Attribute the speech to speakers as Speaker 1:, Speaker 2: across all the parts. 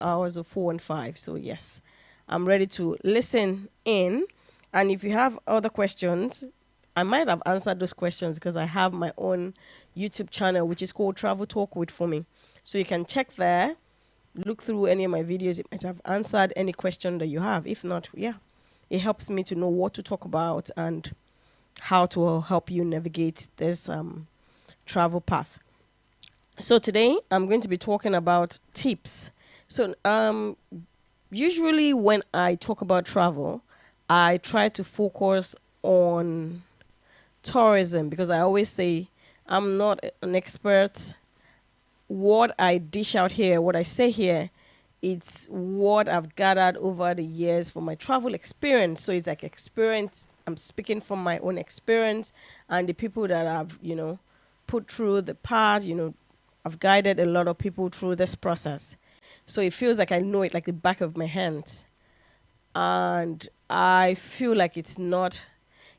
Speaker 1: hours of 4 and 5. So yes, I'm ready to listen in. And if you have other questions, I might have answered those questions because I have my own YouTube channel, which is called Travel Talk with Funmi. So you can check there, look through any of my videos. It might have answered any question that you have. If not, yeah, it helps me to know what to talk about and how to help you navigate this travel path. So today I'm going to be talking about tips. So usually when I talk about travel, I try to focus on tourism because I always say I'm not an expert. What I dish out here, what I say here, it's what I've gathered over the years from my travel experience. So it's like experience. I'm speaking from my own experience and the people that I've, put through the path, I've guided a lot of people through this process. So it feels like I know it like the back of my hand. And I feel like it's not,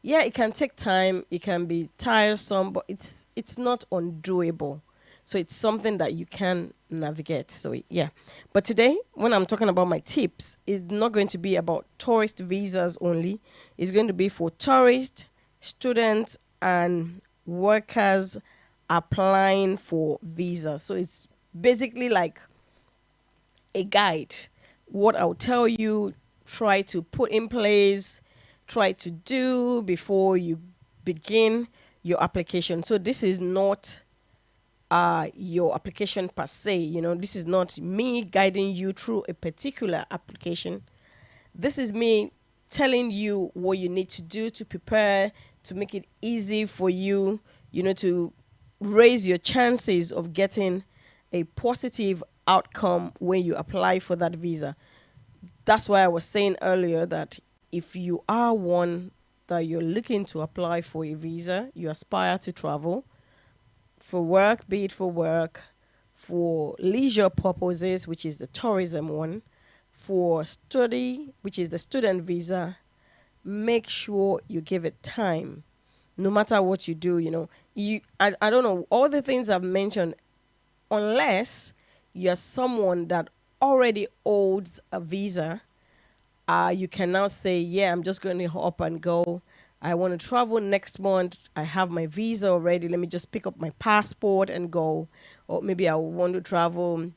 Speaker 1: yeah, it can take time, it can be tiresome, but it's not undoable. So it's something that you can navigate. So yeah. But today, when I'm talking about my tips, it's not going to be about tourist visas only. It's going to be for tourists, students, and workers applying for visas. So it's basically like a guide. What I'll tell you, try to put in place, try to do before you begin your application. So this is not your application per se. This is not me guiding you through a particular application. This is me telling you what you need to do to prepare, to make it easy for you, to raise your chances of getting a positive outcome when you apply for that visa. That's why I was saying earlier that if you are one that you're looking to apply for a visa, you aspire to travel for work, be it for work, for leisure purposes, which is the tourism one, for study, which is the student visa, make sure you give it time. No matter what you do, I don't know, all the things I've mentioned, unless you're someone that already holds a visa, you can now say, yeah, I'm just going to hop and go. I want to travel next month. I have my visa already. Let me just pick up my passport and go. Or maybe I want to travel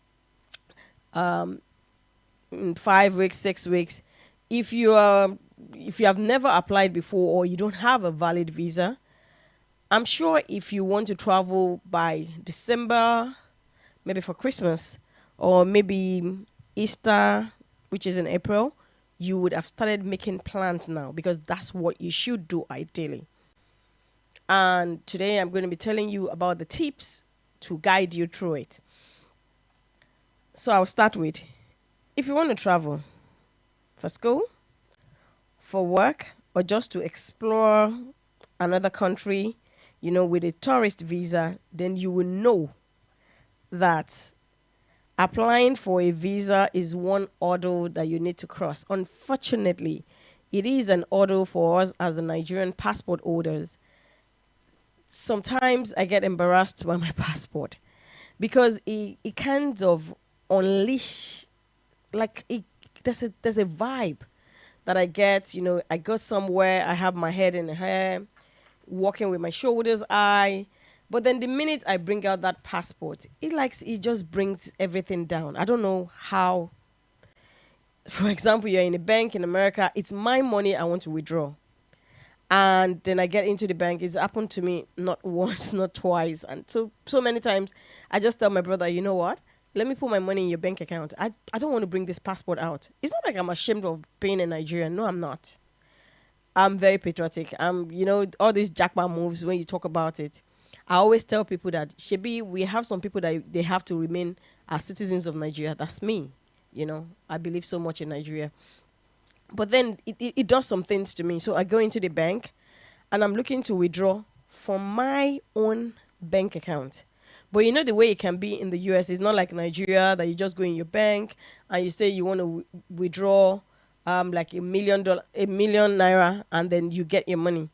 Speaker 1: in 5 weeks, 6 weeks. If you have never applied before or you don't have a valid visa, I'm sure if you want to travel by December, maybe for Christmas, or maybe Easter, which is in April, you would have started making plans now because that's what you should do ideally. And today I'm going to be telling you about the tips to guide you through it. So I'll start with, if you want to travel for school, for work, or just to explore another country, with a tourist visa, then you will know that applying for a visa is one hurdle that you need to cross. Unfortunately, it is an hurdle for us as the Nigerian passport holders. Sometimes I get embarrassed by my passport because it kind of unleash, like there's a vibe that I get. I go somewhere, I have my head in the hair, walking with my shoulders high. But then the minute I bring out that passport, it just brings everything down. I don't know how. For example, you're in a bank in America, it's my money I want to withdraw. And then I get into the bank. It's happened to me not once, not twice. And so many times I just tell my brother, you know what? Let me put my money in your bank account. I don't want to bring this passport out. It's not like I'm ashamed of being a Nigerian. No, I'm not. I'm very patriotic. All these jackpot moves when you talk about it. I always tell people that, Shebi, we have some people that they have to remain as citizens of Nigeria. That's me. I believe so much in Nigeria. But then it does some things to me. So I go into the bank and I'm looking to withdraw from my own bank account. But the way it can be in the US, it's not like Nigeria that you just go in your bank and you say you want to withdraw like $1 million naira, and then you get your money.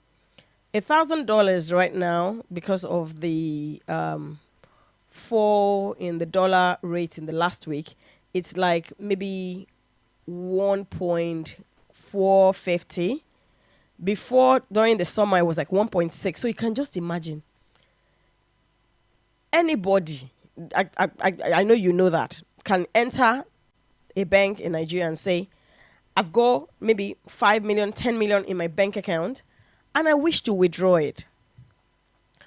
Speaker 1: $1,000 right now, because of the fall in the dollar rate in the last week, it's like maybe 1.450. Before, during the summer, it was like 1.6. So you can just imagine anybody, I know you know that, can enter a bank in Nigeria and say, I've got maybe 5 million, 10 million in my bank account, and I wish to withdraw it.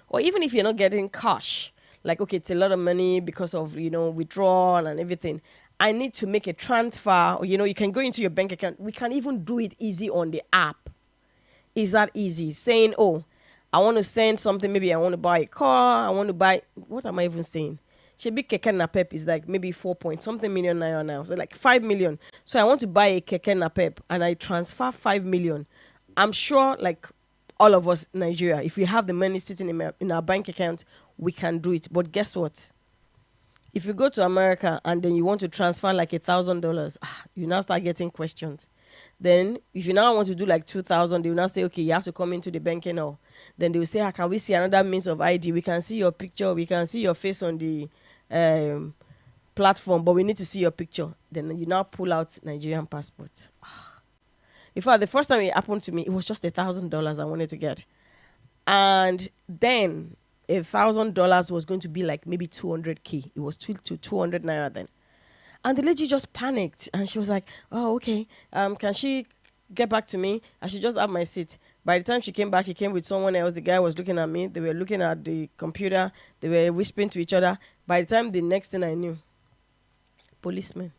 Speaker 1: Or even if you're not getting cash, like, okay, it's a lot of money because of, withdrawal and everything. I need to make a transfer, or, you can go into your bank account. We can even do it easy on the app. Is that easy? Saying, oh, I want to send something. Maybe I want to buy a car. I want to buy, what am I even saying? Shebi keke napep is like maybe 4 point something million naira now. So like 5 million. So I want to buy a keke napep and I transfer 5 million. I'm sure like all of us in Nigeria, if we have the money sitting in our bank account, we can do it. But guess what? If you go to America and then you want to transfer like $1,000, you now start getting questions. Then if you now want to do like 2,000, they will now say, okay, you have to come into the banking now. Then they will say, can we see another means of ID? We can see your picture. We can see your face on the platform, but we need to see your picture. Then you now pull out Nigerian passport. In fact, the first time it happened to me, it was just $1,000 I wanted to get. And then $1,000 was going to be like maybe 200K. It was 200 naira then. And the lady just panicked and she was like, oh, okay, can she get back to me? I should just have my seat. By the time she came back, she came with someone else. The guy was looking at me. They were looking at the computer. They were whispering to each other. By the time, the next thing I knew, policemen.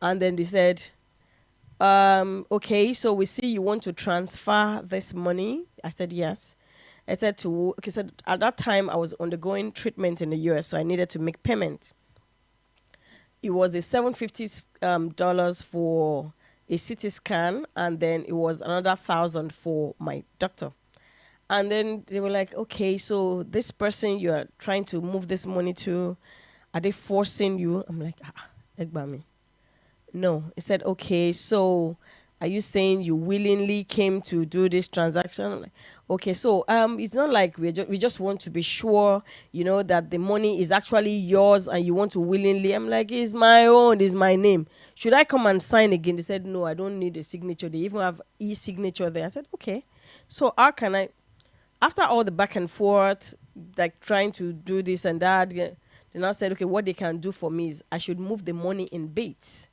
Speaker 1: And then they said, okay, so we see you want to transfer this money. I said, yes. I said okay, so at that time I was undergoing treatment in the US, so I needed to make payment. It was a $750 for a CT scan, and then it was another 1,000 for my doctor. And then they were like, okay, so this person you are trying to move this money to, are they forcing you? I'm like, Egbami. No. He said, okay, so are you saying you willingly came to do this transaction? I'm like, okay, so it's not like we just want to be sure, that the money is actually yours and you want to willingly. I'm like, it's my own, it's my name. Should I come and sign again? They said, no, I don't need a signature. They even have e-signature there. I said, okay. So how can I, after all the back and forth, like trying to do this and that, they now said, okay, what they can do for me is I should move the money in bits,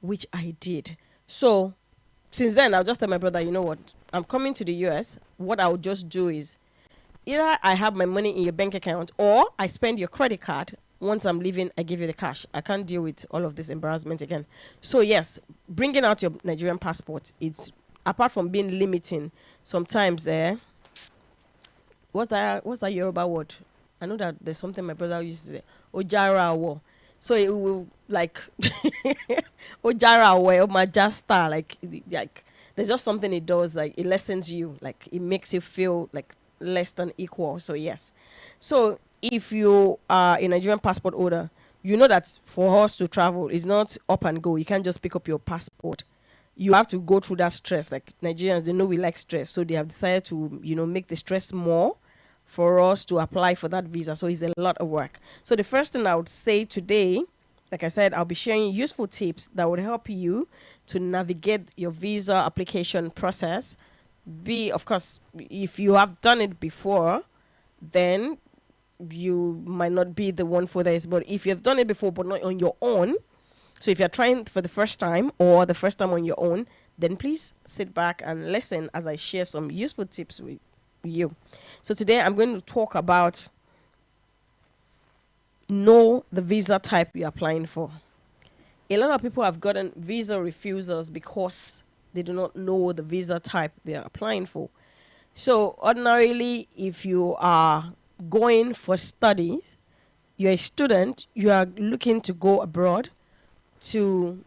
Speaker 1: which I did. So since then, I'll just tell my brother, you know what? I'm coming to the US. What I'll just do is either I have my money in your bank account or I spend your credit card. Once I'm leaving, I give you the cash. I can't deal with all of this embarrassment again. So yes, bringing out your Nigerian passport, it's apart from being limiting, sometimes what's that Yoruba word? I know that there's something my brother used to say, Ojara wo. So it will like Ojara wo or Majasta, like there's just something it does, like it lessens you, like it makes you feel like less than equal. So yes. So if you are a Nigerian passport holder, you know that for us to travel is not up and go. You can't just pick up your passport. You have to go through that stress. Like Nigerians, they know we like stress, so they have decided to, make the stress more for us to apply for that visa. So it's a lot of work. So the first thing I would say today, like I said, I'll be sharing useful tips that would help you to navigate your visa application process. Of course, if you have done it before, then you might not be the one for this. But if you have done it before, but not on your own, so if you're trying for the first time or the first time on your own, then please sit back and listen as I share some useful tips with you. So today I'm going to talk about know the visa type you're applying for. A lot of people have gotten visa refusals because they do not know the visa type they're applying for. So ordinarily, if you are going for studies, you're a student, you are looking to go abroad to,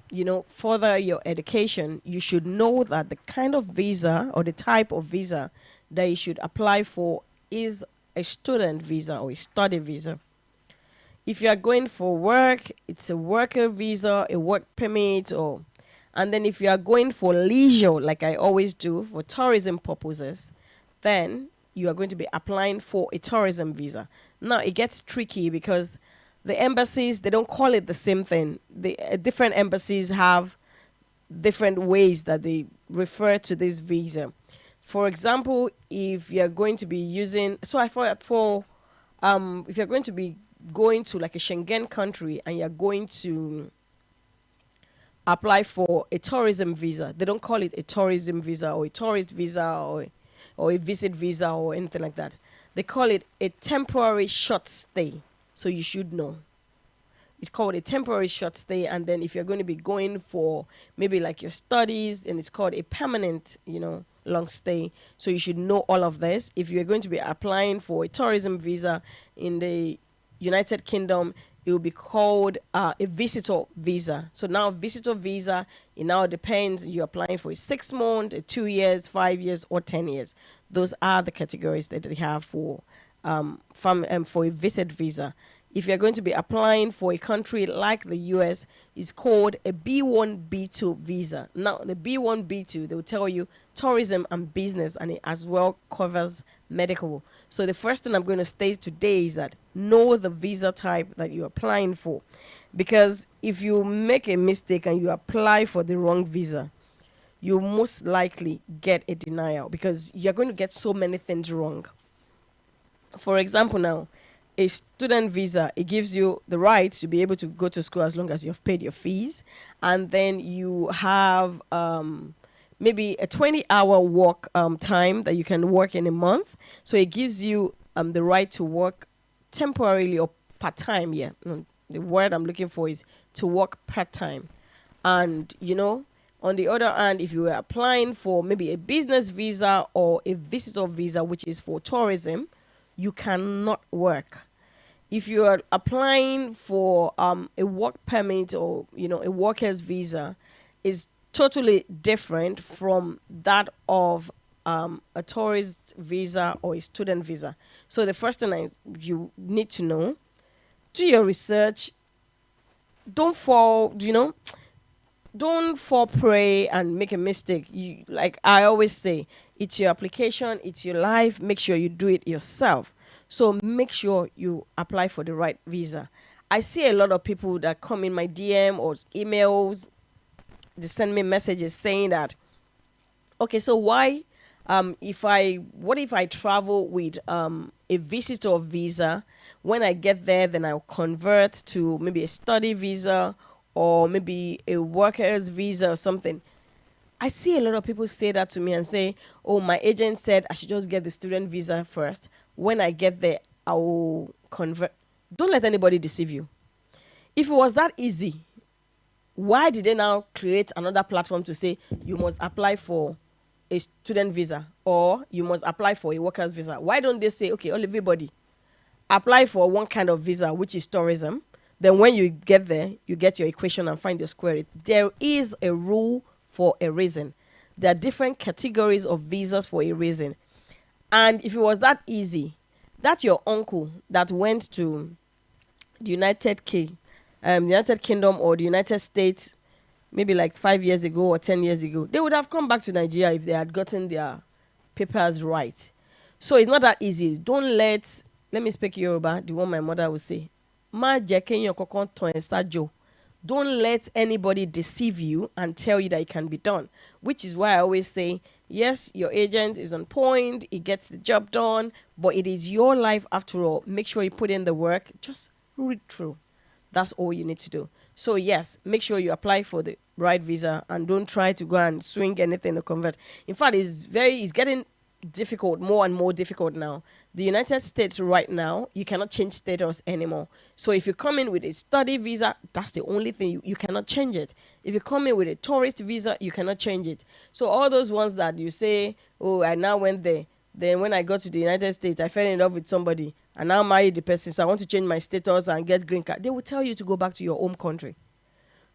Speaker 1: further your education, you should know that the kind of visa or the type of visa that you should apply for is a student visa or a study visa. If you are going for work, it's a worker visa, a work permit, and then if you are going for leisure, like I always do, for tourism purposes, then you are going to be applying for a tourism visa. Now, it gets tricky because The embassies, they don't call it the same thing. The different embassies have different ways that they refer to this visa. For example, if you're going to be using, so I thought for if you're going to be going to like a Schengen country and you're going to apply for a tourism visa, they don't call it a tourism visa or a tourist visa or a visit visa or anything like that. They call it a temporary short stay. So you should know. It's called a temporary short stay, and then if you're going to be going for maybe like your studies, then it's called a permanent, long stay. So you should know all of this. If you're going to be applying for a tourism visa in the United Kingdom, it will be called a visitor visa. So now visitor visa, it now depends, you're applying for a 6 month, a 2 years, 5 years, or 10 years. Those are the categories that they have for for a visit visa. If you're going to be applying for a country like the US, it's called a B1, B2 visa. Now, the B1, B2, they will tell you tourism and business, and it as well covers medical. So the first thing I'm going to state today is that know the visa type that you're applying for. Because if you make a mistake and you apply for the wrong visa, you most likely get a denial because you're going to get so many things wrong. For example, now, a student visa, it gives you the right to be able to go to school as long as you've paid your fees, and then you have maybe a 20-hour work time that you can work in a month. So it gives you the right to work temporarily or part-time. The word I'm looking for is to work part-time. And on the other hand, if you were applying for maybe a business visa or a visitor visa, which is for tourism, you cannot work. If you are applying for a work permit or a worker's visa, is totally different from that of a tourist visa or a student visa. So the first thing you need to know, do your research. Don't fall prey and make a mistake. Like I always say, it's your application, it's your life. Make sure you do it yourself. So make sure you apply for the right visa. I see a lot of people that come in my DM or emails, they send me messages saying that, okay, so why, what if I travel with a visitor visa? When I get there, then I'll convert to maybe a study visa or maybe a worker's visa or something. I see a lot of people say that to me and say, oh, my agent said I should just get the student visa first. When I get there, I will convert. Don't let anybody deceive you. If it was that easy, why did they now create another platform to say you must apply for a student visa or you must apply for a worker's visa? Why don't they say, okay, everybody apply for one kind of visa, which is tourism. Then when you get there, you get your equation and find your square root. There is a rule for a reason. There are different categories of visas for a reason. And if it was that easy, that's your uncle that went to the United Kingdom or the United States maybe like 5 years ago or 10 years ago, they would have come back to Nigeria if they had gotten their papers right. So it's not that easy. Let me speak Yoruba, the one my mother would say. Ma jekenyo kokon ton sajo. Don't let anybody deceive you and tell you that it can be done, which is why I always say, yes, your agent is on point, he gets the job done, but it is your life after all. Make sure you put in the work. Just read through. That's all you need to do. So yes, make sure you apply for the right visa and don't try to go and swing anything to convert. In fact, it's getting difficult, more and more difficult now. The United States right now, you cannot change status anymore. So if you come in with a study visa, that's the only thing. You cannot change it. If you come in with a tourist visa, you cannot change it. So all those ones that you say, oh, I now went there. Then when I got to the United States, I fell in love with somebody and now married the person. So I want to change my status and get green card. They will tell you to go back to your home country.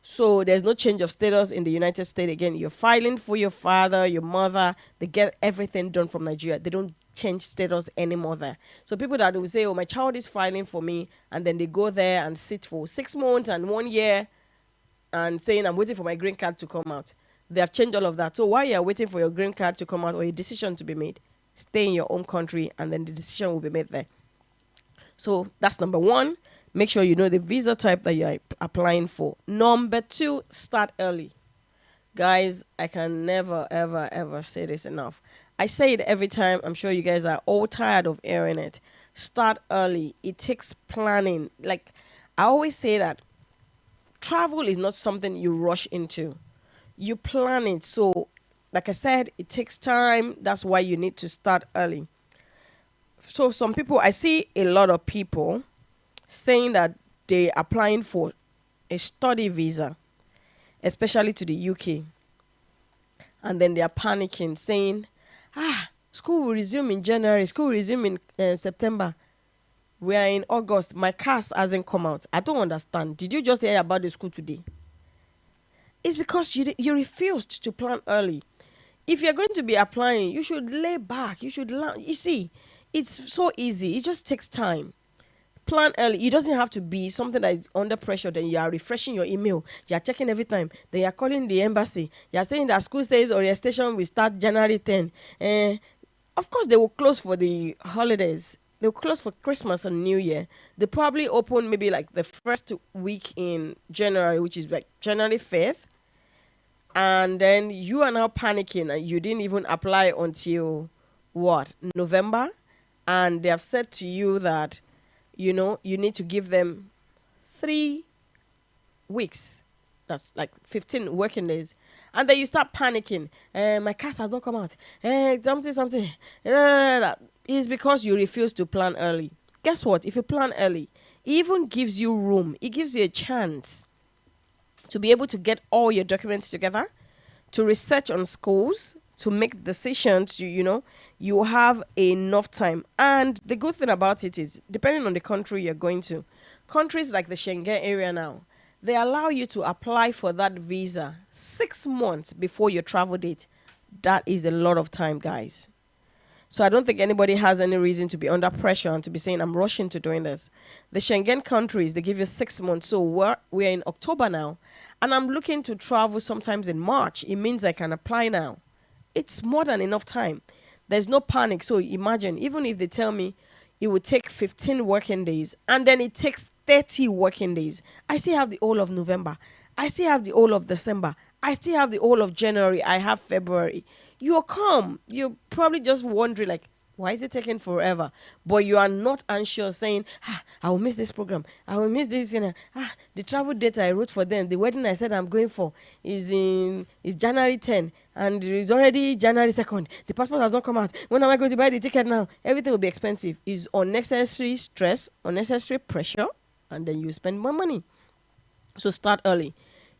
Speaker 1: So there's no change of status in the United States. Again, you're filing for your father, your mother. They get everything done from Nigeria. They don't change status anymore there. So people that will say, oh, my child is filing for me, and then they go there and sit for 6 months and 1 year and saying, I'm waiting for my green card to come out. They have changed all of that. So while you're waiting for your green card to come out or a decision to be made, stay in your own country and then the decision will be made there. So that's number one. Make sure you know the visa type that you're applying for. Number 2, start early. Guys, I can never, ever, ever say this enough. I say it every time. I'm sure you guys are all tired of hearing it. Start early. It takes planning. Like, I always say that travel is not something you rush into. You plan it. So, like I said, it takes time. That's why you need to start early. So, some people, I see a lot of people saying that they're applying for a study visa, especially to the UK. And then they are panicking, saying, school will resume in January, school will resume in September. We are in August. My CAS hasn't come out. I don't understand. Did you just hear about the school today? It's because you refused to plan early. If you're going to be applying, you should lay back. You should learn. You see, it's so easy. It just takes time. Plan early. It doesn't have to be something that is under pressure. Then you are refreshing your email. You are checking every time. Then you are calling the embassy. You are saying that school says orientation will start January 10. Of course, they will close for the holidays. They will close for Christmas and New Year. They probably open maybe like the first week in January, which is like January 5th. And then you are now panicking and you didn't even apply until what? November? And they have said to you that you need to give them 3 weeks. That's like 15 working days. And then you start panicking. My CAS has not come out. Something. It's because you refuse to plan early. Guess what? If you plan early, it even gives you room. It gives you a chance to be able to get all your documents together, to research on schools, to make decisions. You have enough time. And the good thing about it is, depending on the country you're going to, countries like the Schengen area now, they allow you to apply for that visa 6 months before your travel date. That is a lot of time, guys. So I don't think anybody has any reason to be under pressure and to be saying, I'm rushing to doing this. The Schengen countries, they give you 6 months. So we're in October now, and I'm looking to travel sometimes in March. It means I can apply now. It's more than enough time. There's no panic. So imagine, even if they tell me it would take 15 working days and then it takes 30 working days, I still have the whole of November. I still have the whole of December. I still have the whole of January. I have February. You're calm. You're probably just wondering, like, why is it taking forever? But you are not anxious, saying, I will miss this program. I will miss this. The travel date I wrote for them, the wedding I said I'm going for is January 10, and it's already January 2nd. The passport has not come out. When am I going to buy the ticket now? Everything will be expensive. It's unnecessary stress, unnecessary pressure, and then you spend more money. So start early.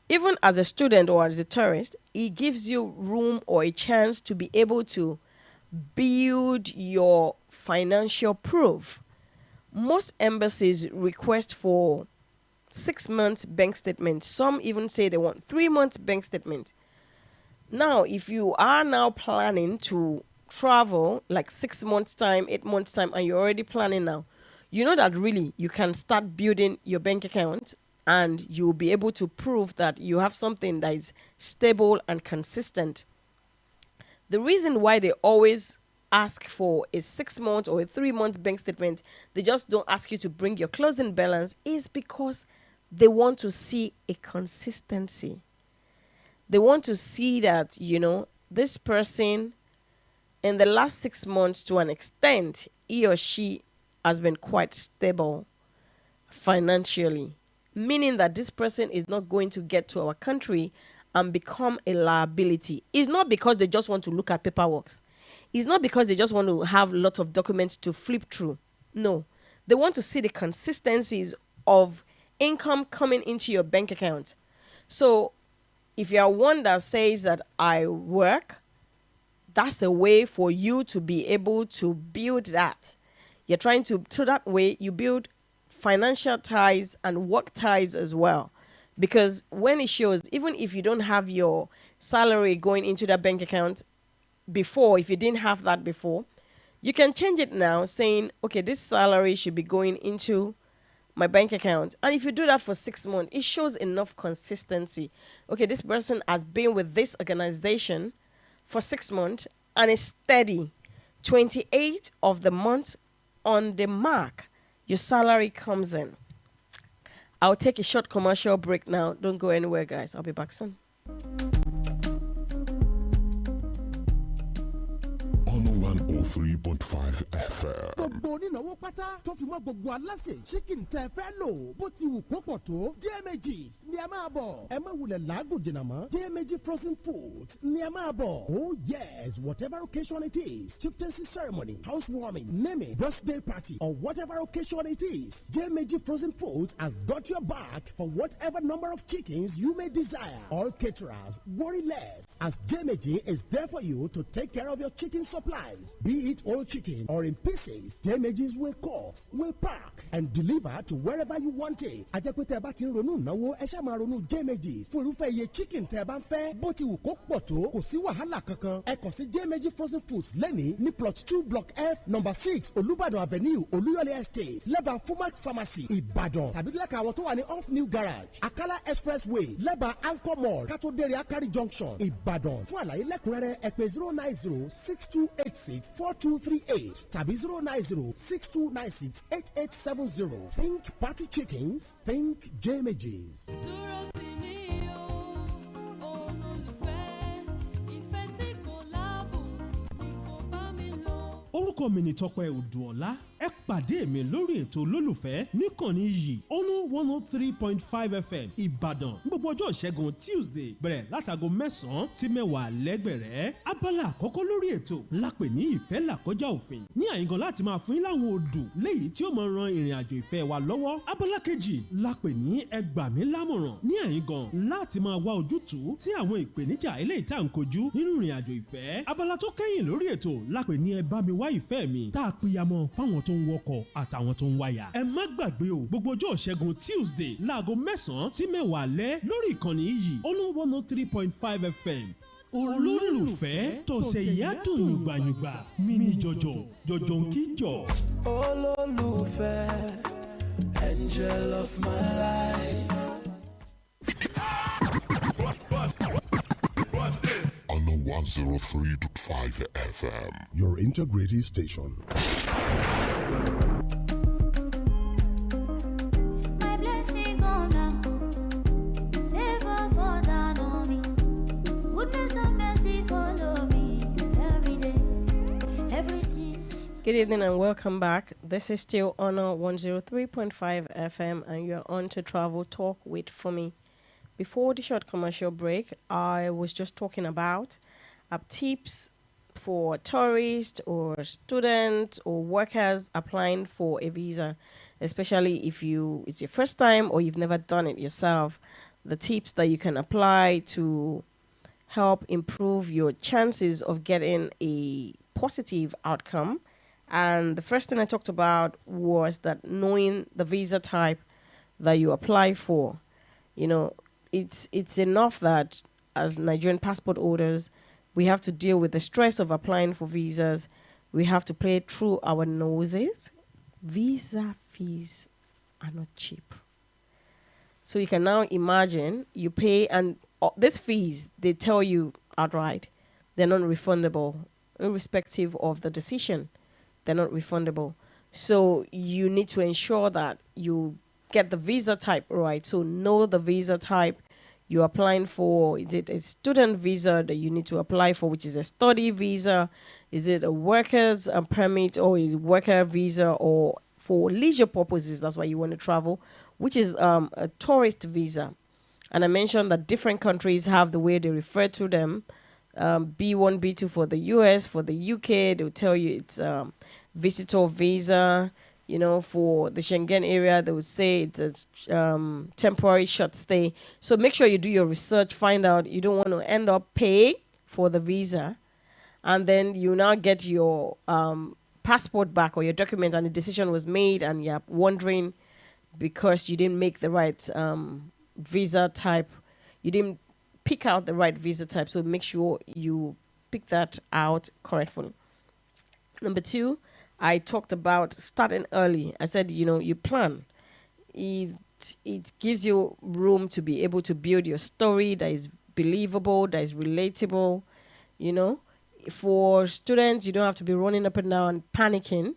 Speaker 1: Even as a student or as a tourist, it gives you room or a chance to be able to build your financial proof. Most embassies request for 6 months bank statement. Some even say they want 3 months bank statement. Now, if you are now planning to travel like 6 months time, 8 months time, and you're already planning now, you know that really you can start building your bank account, and you'll be able to prove that you have something that is stable and consistent. The reason why they always ask for a 6 month or a 3 month bank statement, they just don't ask you to bring your closing balance, is because they want to see a consistency. They want to see that, this person in the last 6 months, to an extent, he or she has been quite stable financially. Meaning that this person is not going to get to our country and become a liability. It's not because they just want to look at paperwork. It's not because they just want to have lots of documents to flip through. No. They want to see the consistencies of income coming into your bank account. So if you're one that says that I work, that's a way for you to be able to build that. You're trying to, so that way you build financial ties and work ties as well. Because when it shows, even if you don't have your salary going into that bank account before, if you didn't have that before, you can change it now saying, okay, this salary should be going into my bank account. And if you do that for 6 months, it shows enough consistency. Okay, this person has been with this organization for 6 months and is steady. 28 of the month on the mark, your salary comes in. I'll take a short commercial break now. Don't go anywhere, guys. I'll be back soon.
Speaker 2: On 103.5 FM.
Speaker 3: Gbogbo onínáwó pátá tó fi mọ́ gbogbo aláṣẹ chicken tẹ́ fẹ́ lò bó ti wù kó pọ̀ tó DMAGs ni ẹ máa bọ̀. Ẹ má wulẹ̀ làágùn jìnnà mọ́. DMAG frozen foods ni ẹ máa bọ̀. Oh yes, whatever occasion it is, chieftaincy ceremony, housewarming, naming, birthday party, or whatever occasion it is, DMAG frozen foods has got your back for whatever number of chickens you may desire. All caterers, worry less, as DMAG is there for you to take care of your chicken supplies, be it whole chicken or in pieces. Damages will cut, will pack, and deliver to wherever you want it. Ajẹ́pẹ́tẹ́ bá ti ń ronú ìnáwó ẹ ṣáà máa ronú Damages fún irúfẹ́ iye chicken tẹ́ bá ń fẹ́. Bó ti wù kó pọ̀ tó kò sí wàhálà kankan. Ẹ kàn sí Damages frozen foods lẹ́ni ní plot 2 block F number 6 Olúbàdàn avenue Olúyọ̀lé estate lẹ́bàá Fumac pharmacy Ìbàdàn tàbí lẹ́ka àwọn tó wà ní off new garage Akala expressway lẹ́bàá Anchor mall kátó déré Akari junction Ìbàdàn. Fún àlàyé lẹ́kùnrẹ́rẹ́ ẹ pè 09062864238 tàbí 09062968870. Think party chickens, think Damages.
Speaker 4: orúkọ mi ni Tọ́pẹ́ Odùọlá ẹ pàdé mi lórí ètò olólùfẹ́ níkànnì yìí ONU 103.5 FM Ìbàdàn gbogbo ọjọ́ ìṣẹ́gun Tuesday bẹ̀rẹ̀ látago 9 sí 10 lẹ́gbẹ̀rẹ́ abala àkọ́kọ́ lórí ètò lápè ní ìfẹ́ làkọjá òfin ní àyíngàn láti máa fún yín láwọn odù léyìí tí ó máa ran ìrìn àjò ìfẹ́ wa lọ́wọ́ abala kejì lápè ní ẹgbàmílámọ̀ràn ní àyíngàn láti máa wá ojútùú sí àwọn ìpèníjà eléyìí tá à ń kojú nínú ìrìn àjò ìfẹ́ abala tó kẹ́yìn lórí ètò lápè ní ẹ bá mi wá ìfẹ́ mi tá a pìyàmọ́ fáwọn tó ń wọkọ̀ àtàwọn tó ń wáyà. ẹ má gbàgbé o gbogbo ọjọ́ ìṣẹ́gun Tuesday láago 9 sí 10 alẹ́ lórí ìkànnì yìí ONU 103.5 FM olólùfẹ́ tọ̀sẹ̀ ìyádùn yùgbàyùgbà mini jọjọ jọjọ ń kíjọ.
Speaker 5: olólùfẹ́ angel of my life.
Speaker 2: On 103.5 FM.
Speaker 3: Your integrated station.
Speaker 6: My blessing come now, favor fall down on me, goodness and mercy follow me every day, everything.
Speaker 1: Good evening and welcome back. This is still Honor 103.5 FM and you're on to Travel Talk with Funmi. Before the short commercial break, I was just talking about tips for tourists or students or workers applying for a visa, especially if it's your first time or you've never done it yourself. The tips that you can apply to help improve your chances of getting a positive outcome. And the first thing I talked about was that knowing the visa type that you apply for. You know, it's enough that as Nigerian passport holders, we have to deal with the stress of applying for visas. We have to play through our noses. Visa fees are not cheap. So you can now imagine you pay, and these fees, they tell you outright, they're not refundable, irrespective of the decision. They're not refundable. So you need to ensure that you get the visa type right. So know the visa type you're applying for. Is it a student visa that you need to apply for, which is a study visa? Is it a worker's permit, or is it worker visa, or for leisure purposes, that's why you want to travel, which is a tourist visa? And I mentioned that different countries have the way they refer to them. B1, B2 for the US, for the UK, they'll tell you it's visitor visa. You know, for the Schengen area, they would say it's a temporary short stay. So make sure you do your research, find out. You don't want to end up paying for the visa, and then you now get your passport back or your document, and the decision was made, and you're wondering because you didn't make the right visa type. You didn't pick out the right visa type, so make sure you pick that out correctly. Number 2, I talked about starting early. I said, you plan. It gives you room to be able to build your story that is believable, that is relatable. For students, you don't have to be running up and down panicking.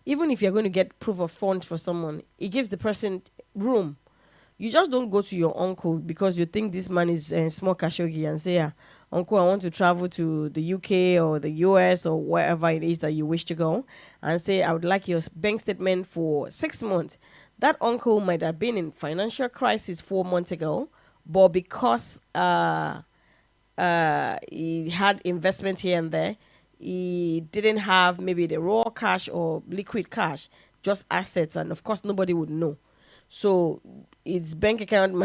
Speaker 1: Even if you're going to get proof of funds for someone, it gives the person room You just don't go to your uncle because you think this man is small Khashoggi and say, Uncle, I want to travel to the UK or the US or wherever it is that you wish to go, and say, I would like your bank statement for 6 months. That uncle might have been in financial crisis 4 months ago, but because he had investment here and there, he didn't have maybe the raw cash or liquid cash, just assets, and of course nobody would know. So its bank account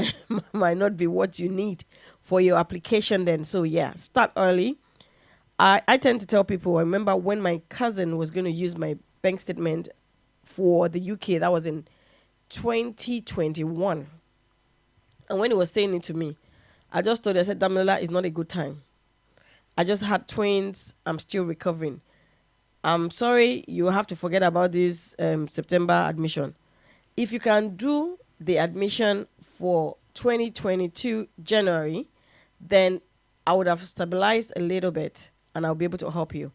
Speaker 1: might not be what you need for your application then. So yeah, start early. I tend to tell people, I remember when my cousin was going to use my bank statement for the UK, that was in 2021. And when he was saying it to me, I just told her, I said, Damilola, it's not a good time. I just had twins. I'm still recovering. I'm sorry, you have to forget about this September admission. If you can do the admission for 2022 January, then I would have stabilized a little bit and I'll be able to help you.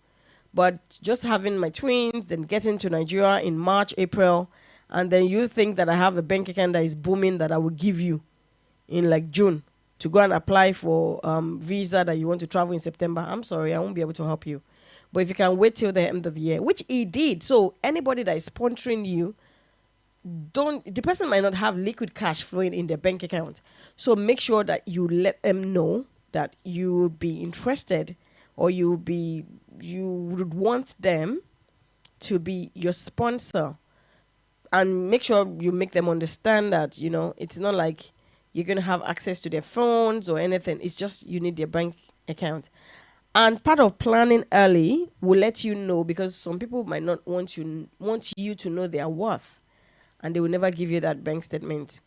Speaker 1: But just having my twins, then getting to Nigeria in March, April, and then you think that I have a bank account that is booming that I will give you in like June to go and apply for visa that you want to travel in September, I'm sorry, I won't be able to help you. But if you can wait till the end of the year, which he did. So anybody that is sponsoring you, the person might not have liquid cash flowing in their bank account. So make sure that you let them know that you would be interested, or you would want them to be your sponsor, and make sure you make them understand that, it's not like you're going to have access to their phones or anything. It's just you need their bank account. And part of planning early will let you know, because some people might not want you to know their worth, and they will never give you that bank statement.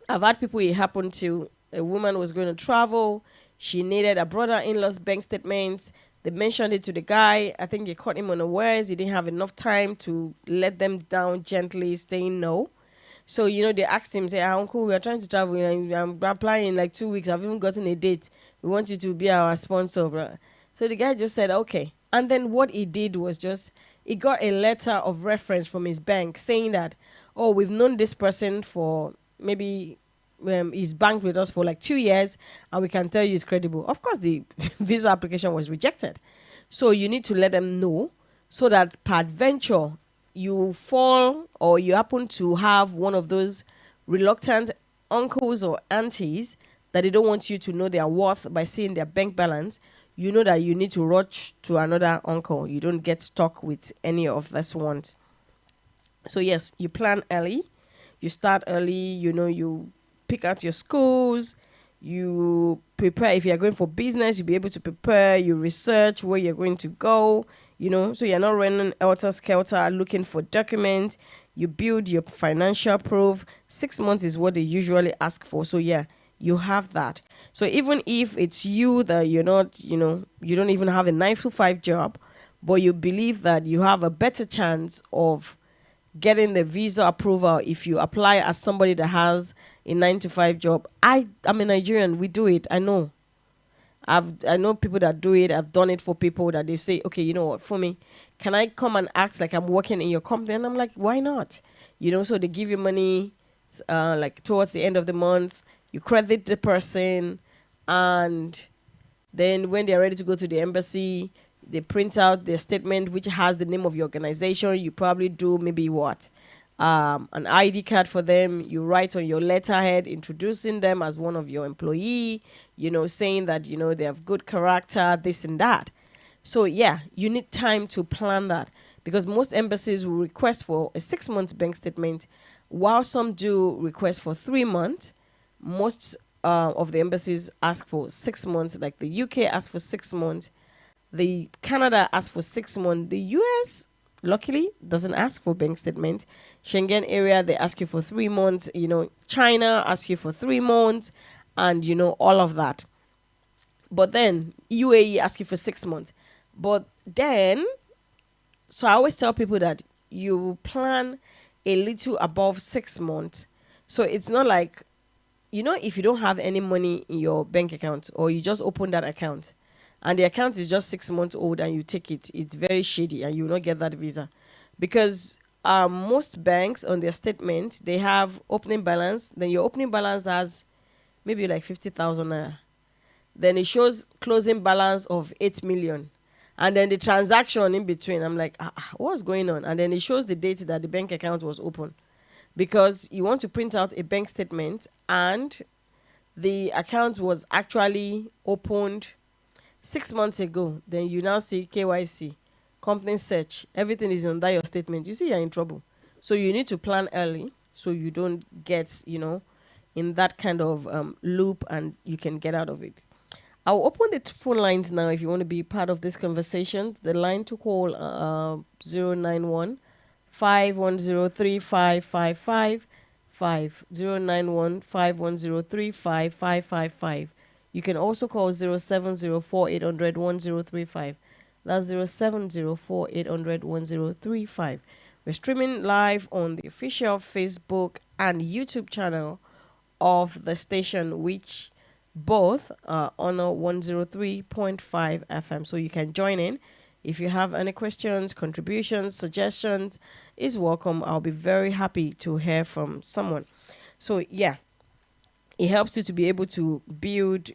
Speaker 1: I've had people, it happened to, a woman was going to travel. She needed a brother-in-law's bank statement. They mentioned it to the guy. I think he caught him unawares. He didn't have enough time to let them down gently, saying no. So, they asked him, say, Uncle, we are trying to travel. I'm applying in like 2 weeks. I've even gotten a date. We want you to be our sponsor. Bro. So the guy just said, okay. And then what he did was he got a letter of reference from his bank saying that, we've known this person for maybe he's banked with us for like 2 years, and we can tell you it's credible. Of course, the visa application was rejected. So you need to let them know, so that peradventure you fall, or you happen to have one of those reluctant uncles or aunties that they don't want you to know their worth by seeing their bank balance. You know that you need to rush to another uncle. You don't get stuck with any of this ones. So yes, you plan early, you start early, you pick out your schools, you prepare. If you're going for business, you'll be able to prepare, you research where you're going to go, so you're not running helter-skelter looking for documents. You build your financial proof. 6 months is what they usually ask for. So yeah, you have that. So even if it's you that you're not, you don't even have a 9-to-5 job, but you believe that you have a better chance of getting the visa approval if you apply as somebody that has a 9-to-5 job. I'm a Nigerian. We do it. I know. I know people that do it. I've done it for people that they say, okay, you know what, for me, can I come and act like I'm working in your company? And I'm like, why not? So they give you money like towards the end of the month. You credit the person, and then when they're ready to go to the embassy, they print out their statement which has the name of your organization. You probably do maybe an ID card for them. You write on your letterhead introducing them as one of your employee, saying that, they have good character, this and that. So yeah, you need time to plan that, because most embassies will request for a 6-month bank statement, while some do request for 3 months. Most of the embassies ask for 6 months, like the UK asks for 6 months. The Canada asks for 6 months. The US, luckily, doesn't ask for bank statement. Schengen area, they ask you for 3 months. China asks you for 3 months, and all of that. But then UAE asks you for 6 months. But then, so I always tell people that you plan a little above 6 months. So it's not like, if you don't have any money in your bank account, or you just open that account, and the account is just 6 months old and you take it, it's very shady, and you will not get that visa. Because Most banks on their statement, they have opening balance. Then your opening balance has maybe like 50,000 naira. Then it shows closing balance of 8 million. And then the transaction in between, I'm like, what's going on? And then it shows the date that the bank account was open. Because you want to print out a bank statement and the account was actually opened 6 months ago. Then you now see KYC, company search, everything is under your statement. You see, you're in trouble. So you need to plan early so you don't get, in that kind of loop, and you can get out of it. I'll open the phone lines now if you want to be part of this conversation. The line to call 091 5103 You can also call 0704 800 1035. That's 0704 800 1035. We're streaming live on the official Facebook and YouTube channel of the station, which both are on a 103.5 FM. So you can join in. If you have any questions, contributions, suggestions, is welcome. I'll be very happy to hear from someone. So yeah, it helps you to be able to build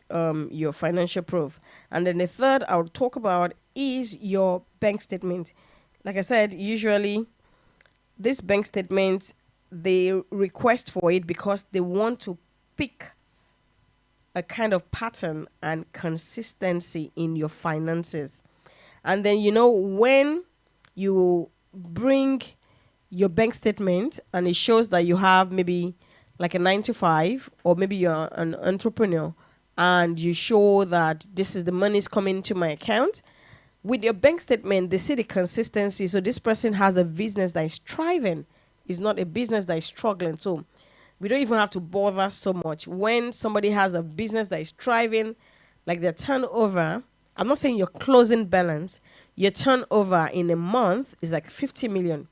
Speaker 1: your financial proof. And then the third I'll talk about is your bank statement. Like I said, usually this bank statement, they request for it because they want to pick a kind of pattern and consistency in your finances. And then, when you bring your bank statement and it shows that you have maybe like a 9 to 5, or maybe you're an entrepreneur and you show that this is the money's coming to my account, with your bank statement, they see the consistency. So this person has a business that is thriving. It's not a business that is struggling. So we don't even have to bother so much. When somebody has a business that is thriving, like their turnover, I'm not saying your closing balance, your turnover in a month is like 50 million.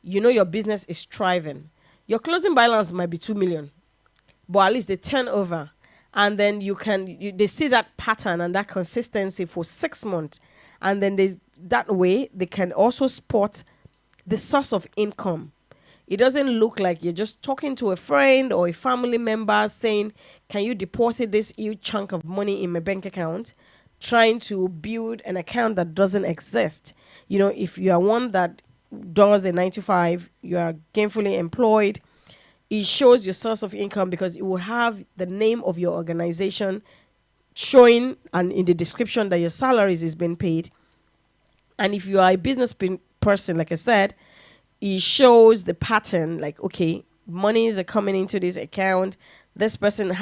Speaker 1: Your business is thriving. Your closing balance might be 2 million, but at least the turnover. And then they see that pattern and that consistency for 6 months. And then that way they can also spot the source of income. It doesn't look like you're just talking to a friend or a family member saying, can you deposit this huge chunk of money in my bank account? Trying to build an account that doesn't exist. If you are one that does a 9 to 5, you are gainfully employed, it shows your source of income because it will have the name of your organization showing, and in the description that your salaries is being paid. And if you are a business person, like I said, it shows the pattern, like, okay, monies are coming into this account. This person has